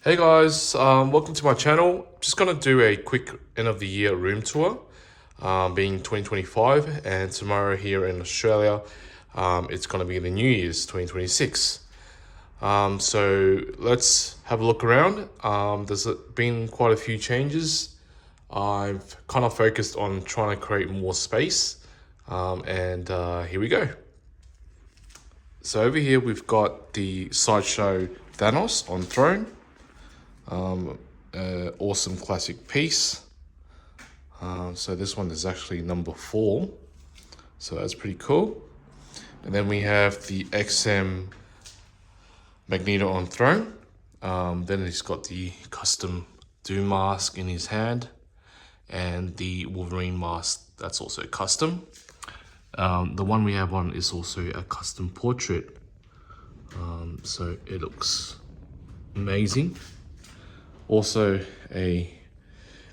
Hey guys, welcome to my channel. Just gonna do a quick end of the year room tour, being 2025, and tomorrow here in Australia, it's gonna be the New Year's 2026. So let's have a look around. There's been quite a few changes. I've kind of focused on trying to create more space, and here we go. So over here we've got the Sideshow Thanos on throne. Awesome classic piece. So this one is actually number 4. So that's pretty cool. And then we have the XM Magneto on throne. Then he's got the custom Doom mask in his hand. And the Wolverine mask, that's also custom. The one we have on is also a custom portrait. So it looks amazing. Also a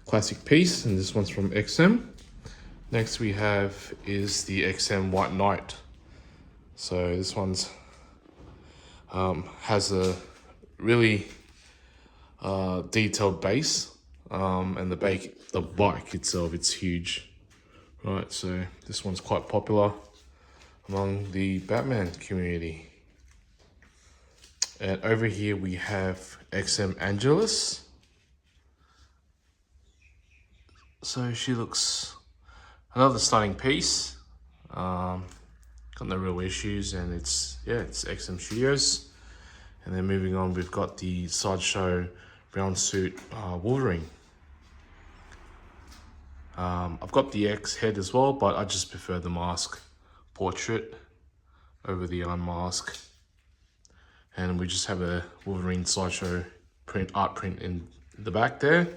classic piece, and this one's from XM. Next we have is the XM White Knight. So this one's has a really detailed base, and the bike itself, it's huge, right? So this one's quite popular among the Batman community. And over here we have XM Angelus. So she looks another stunning piece. Got no real issues, and it's XM Studios. And then moving on, we've got the Sideshow brown suit Wolverine. I've got the X head as well, but I just prefer the mask portrait over the unmask. And we just have a Wolverine Sideshow art print in the back there.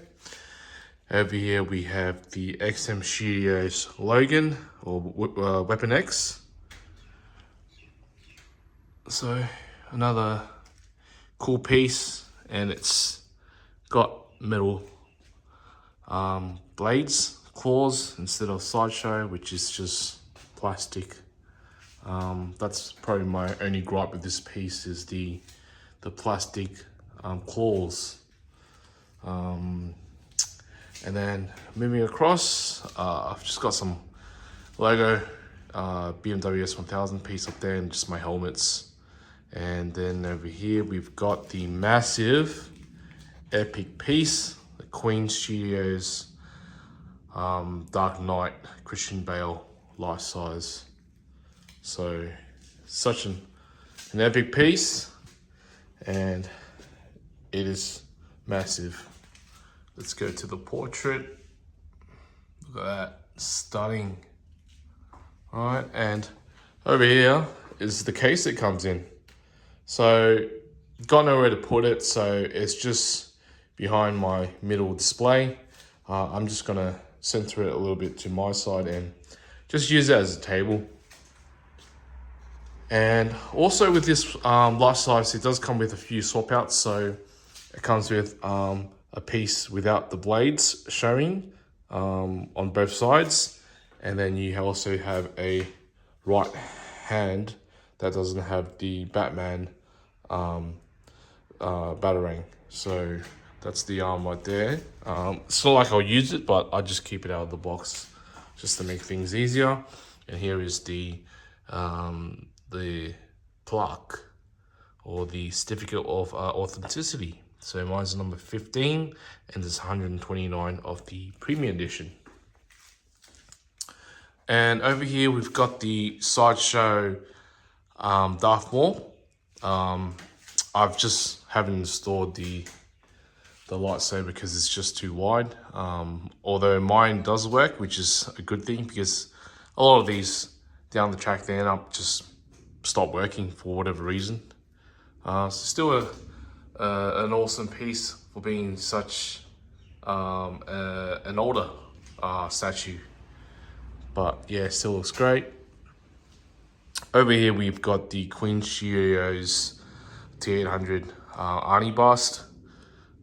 Over here we have the XM Studios Logan, or Weapon X. So another cool piece, and it's got metal blades, claws, instead of Sideshow, which is just plastic. That's probably my only gripe with this piece, is the plastic claws. And then moving across, I've just got some Lego BMW S1000 piece up there, and just my helmets. And then over here we've got the massive epic piece, the Queen Studios Dark Knight Christian Bale life size. So such an epic piece, and it is massive. Let's go to the portrait. Look at that, stunning. All right, and over here is the case it comes in. So got nowhere to put it, so it's just behind my middle display. I'm just gonna center it a little bit to my side and just use it as a table. And also with this life size, it does come with a few swap outs. So it comes with a piece without the blades showing on both sides. And then you also have a right hand that doesn't have the Batman batarang. So that's the arm right there. It's not like I'll use it, but I just keep it out of the box just to make things easier. And here is the plaque, or the certificate of authenticity. So mine's number 15, and there's 129 of the premium edition. And over here we've got the Sideshow Darth Maul. I've just haven't installed the lightsaber because it's just too wide. Although mine does work, which is a good thing, because a lot of these down the track they end up just stop working for whatever reason. So still an awesome piece for being such an older statue. But yeah, still looks great. Over here we've got the Queen Studios T800 Arnie bust.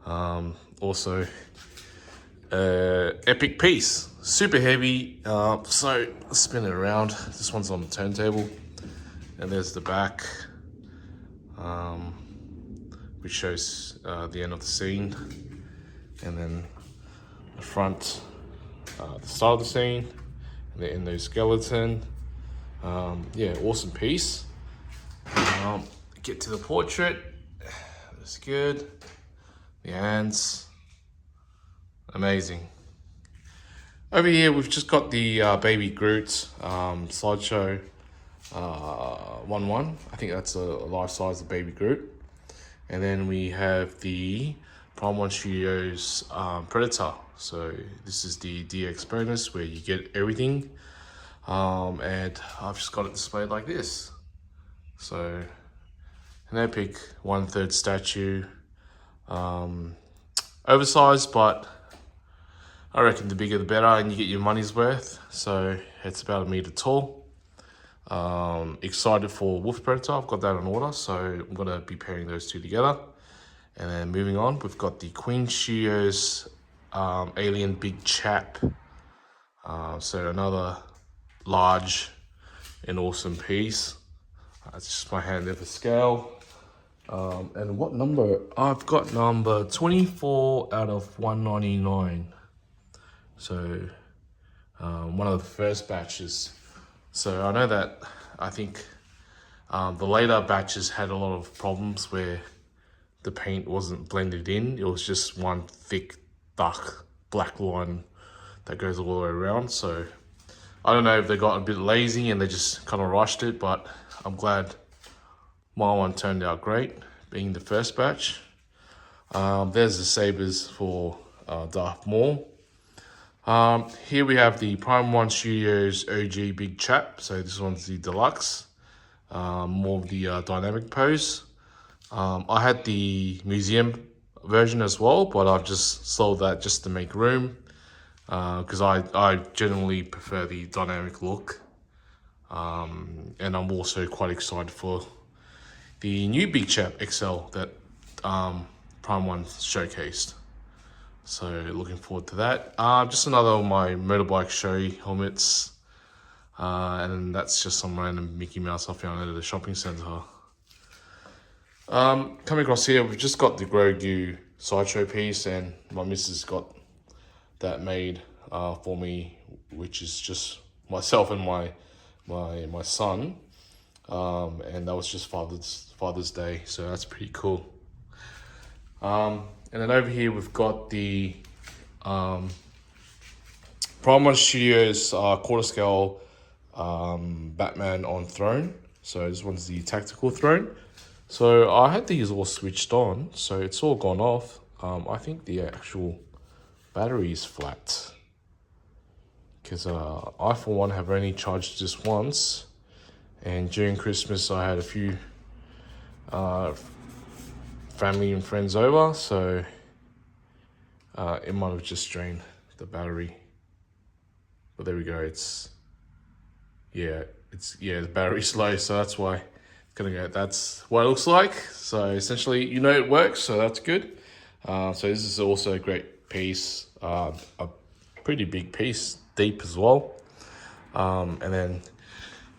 Also epic piece, super heavy. So let's spin it around. This one's on the turntable, and there's the back, which shows the end of the scene, and then the front, the start of the scene, and the endoskeleton. Yeah, awesome piece. Get to the portrait. That's good. The hands, amazing. Over here, we've just got the baby Groot Sideshow 1-1. I think that's a life size of baby Groot. And then we have the Prime 1 Studios Predator. So this is the DX bonus where you get everything. And I've just got it displayed like this. So an epic 1/3 statue. Oversized, but I reckon the bigger the better, and you get your money's worth. So it's about 1 meter tall. Excited for Wolf Predator. I've got that on order, so I'm gonna be pairing those two together. And then moving on, we've got the Queen Studios Alien Big Chap. So another large and awesome piece. That's just my hand there for scale. And what number? I've got number 24 out of 199. So one of the first batches. So I know that I think the later batches had a lot of problems where the paint wasn't blended in. It was just one thick, dark black line that goes all the way around. So I don't know if they got a bit lazy and they just kind of rushed it, but I'm glad my one turned out great, being the first batch. There's the sabers for Darth Maul. Here we have the Prime 1 Studios OG Big Chap. So this one's the deluxe, more of the dynamic pose. I had the museum version as well, but I've just sold that just to make room, because I generally prefer the dynamic look. And I'm also quite excited for the new Big Chap XL that Prime 1 showcased. So looking forward to that. Just another of my motorbike show helmets. And that's just some random Mickey Mouse I found at the shopping centre. Coming across here, we've just got the Grogu Sideshow piece, and my missus got that made for me, which is just myself and my son. And that was just Father's Day, so that's pretty cool. And then over here we've got the Prime 1 Studios quarter scale Batman on throne. So this one's the tactical throne. So I had these all switched on, so it's all gone off. I think the actual battery is flat, because I for one have only charged this once, and during Christmas I had a few family and friends over, so it might have just drained the battery. But there we go. The battery's low, so that's why it's gonna go. That's what it looks like. So essentially, it works, so that's good. So this is also a great piece, a pretty big piece, deep as well. And then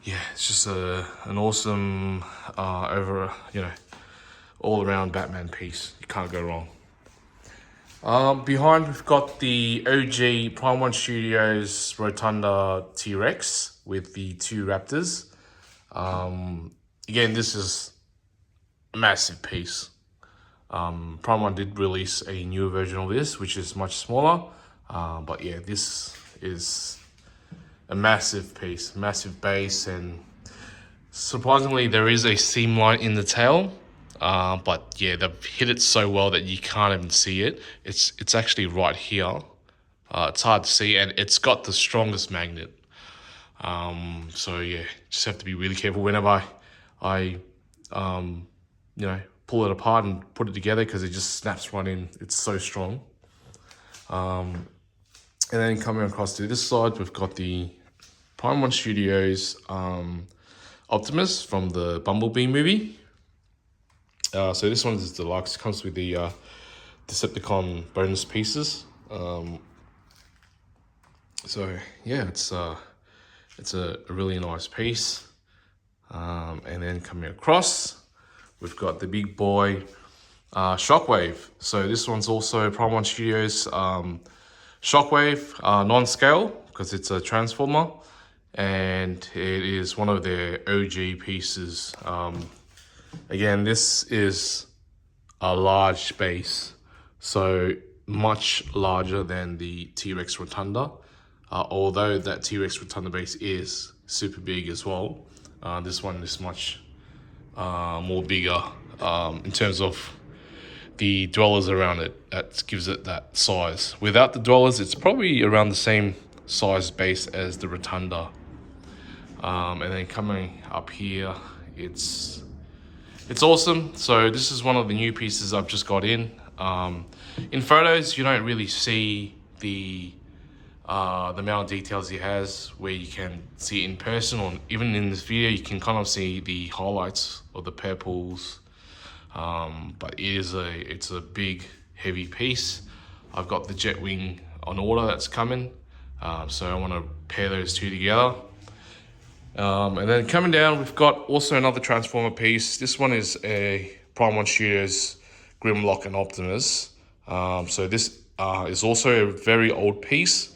it's just an awesome all around Batman piece. You can't go wrong. Behind we've got the OG Prime 1 Studios Rotunda T-Rex with the 2 Raptors. Again, this is a massive piece. Prime 1 did release a newer version of this, which is much smaller. But yeah, this is a massive piece, massive base, and surprisingly there is a seam line in the tail. But yeah, they've hit it so well that you can't even see it. It's actually right here. It's hard to see, and it's got the strongest magnet. So yeah, just have to be really careful whenever I pull it apart and put it together, because it just snaps right in. It's so strong. And then coming across to this side, we've got the Prime 1 Studios Optimus from the Bumblebee movie. So this one is deluxe. Comes with the Decepticon bonus pieces. So yeah, it's a really nice piece. And then coming across, we've got the big boy Shockwave. So this one's also Prime One Studios Shockwave non-scale because it's a transformer, and it is one of their OG pieces. Again, this is a large base, so much larger than the T-Rex Rotunda. Although that T-Rex Rotunda base is super big as well, this one is much more bigger in terms of the dwellers around it. That gives it that size. Without the dwellers, it's probably around the same size base as the Rotunda. And then coming up here, it's awesome. So this is one of the new pieces I've just got in. In photos, you don't really see the amount of details he has, where you can see it in person, or even in this video, you can kind of see the highlights of the purples. But it's a big, heavy piece. I've got the jet wing on order that's coming, so I want to pair those two together. And then coming down, we've got also another Transformer piece. This one is a Prime One Studios Grimlock and Optimus. So this is also a very old piece.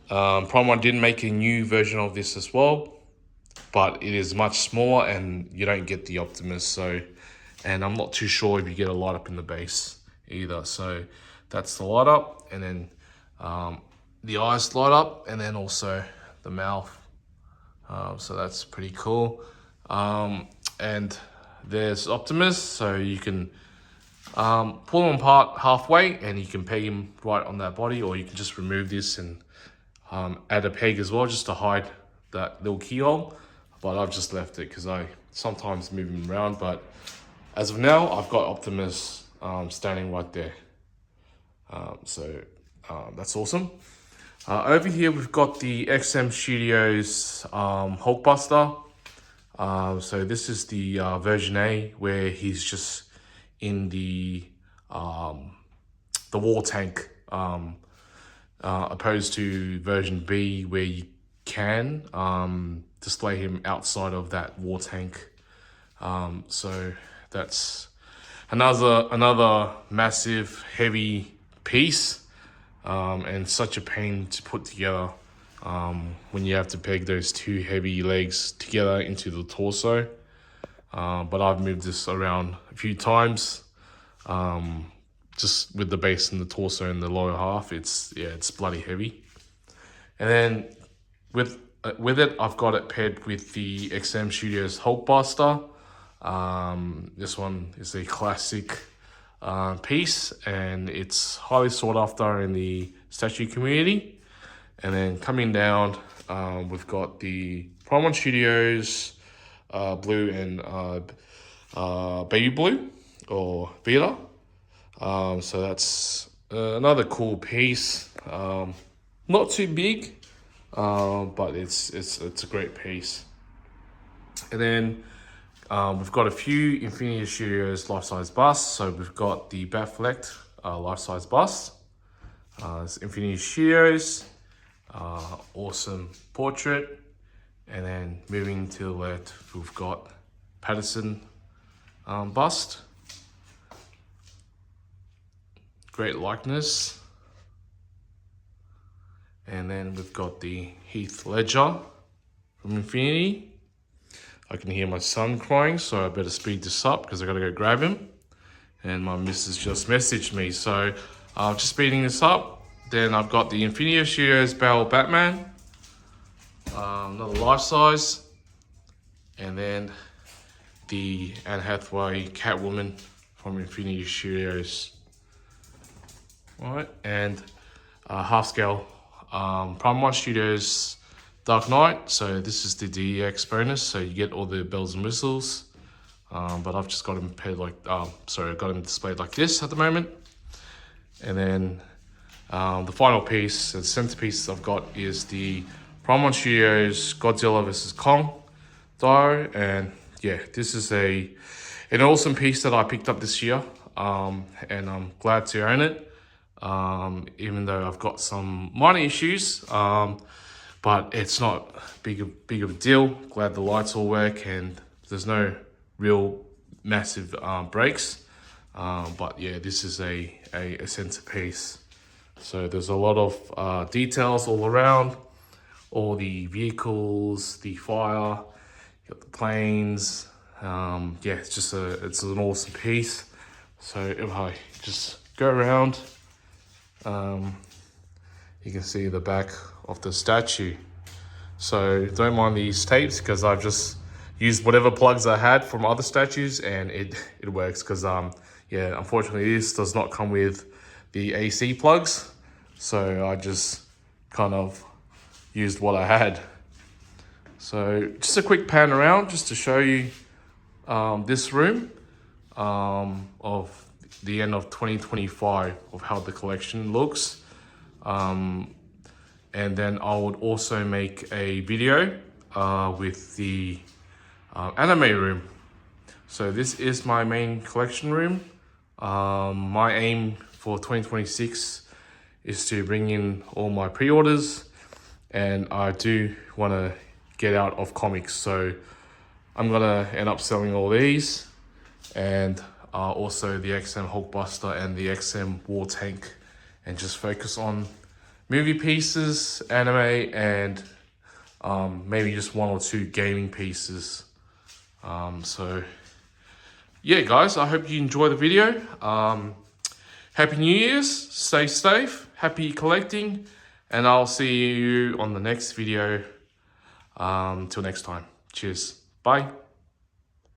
Prime One did make a new version of this as well, but it is much smaller and you don't get the Optimus. And I'm not too sure if you get a light up in the base either. So that's the light up, and then the eyes light up, and then also the mouth. So that's pretty cool. And there's Optimus, so you can pull them apart halfway and you can peg him right on that body, or you can just remove this and add a peg as well, just to hide that little keyhole. But I've just left it because I sometimes move him around. But as of now, I've got Optimus standing right there. So that's awesome. Over here, we've got the XM Studios Hulkbuster. So this is the version A, where he's just in the war tank, opposed to version B, where you can display him outside of that war tank. So that's another massive, heavy piece, and such a pain to put together when you have to peg those two heavy legs together into the torso. But I've moved this around a few times, just with the base and the torso in the lower half. It's bloody heavy. And then with it, I've got it paired with the XM Studios Hulkbuster. This one is a classic piece, and it's highly sought after in the statue community. And then coming down, we've got the Prime One Studios blue and baby blue, or Vita. So that's another cool piece. Not too big, but it's a great piece. And then we've got a few Infinity Studios life-size busts. So we've got the Batfleck life-size bust. It's Infinity Studios, awesome portrait. And then moving to the left, we've got Patterson bust. Great likeness. And then we've got the Heath Ledger from Infinity. I can hear my son crying, so I better speed this up because I gotta go grab him. And my missus just messaged me, so just speeding this up. Then I've got the Infinity Studios Bale Batman, another life size, and then the Anne Hathaway Catwoman from Infinity Studios. All right, and half scale Prime One Studios Dark Knight. So this is the DX bonus, so you get all the bells and whistles. But I've just got them paired like, I've got them displayed like this at the moment. And then the final piece, the centerpiece I've got, is the Prime One Studios Godzilla vs. Kong Dio. And yeah, this is an awesome piece that I picked up this year, and I'm glad to own it. Even though I've got some minor issues, but it's not big of a deal. Glad the lights all work and there's no real massive breaks. But yeah, this is a centerpiece. So there's a lot of details all around, all the vehicles, the fire, you got the planes. Yeah, it's an awesome piece. So if I just go around, you can see the back of the statue. So don't mind these tapes because I've just used whatever plugs I had from other statues and it works because yeah, unfortunately this does not come with the AC plugs. So I just kind of used what I had. So just a quick pan around just to show you this room of the end of 2025 of how the collection looks. And then I would also make a video with the anime room. So this is my main collection room. My aim for 2026 is to bring in all my pre-orders, and I do want to get out of comics. So I'm gonna end up selling all these, and also the XM Hulkbuster and the XM War Tank, and just focus on movie pieces, anime, and maybe just 1 or 2 gaming pieces. So yeah, guys, I hope you enjoy the video. Happy New Year's, stay safe, happy collecting, and I'll see you on the next video. Till next time, cheers, bye.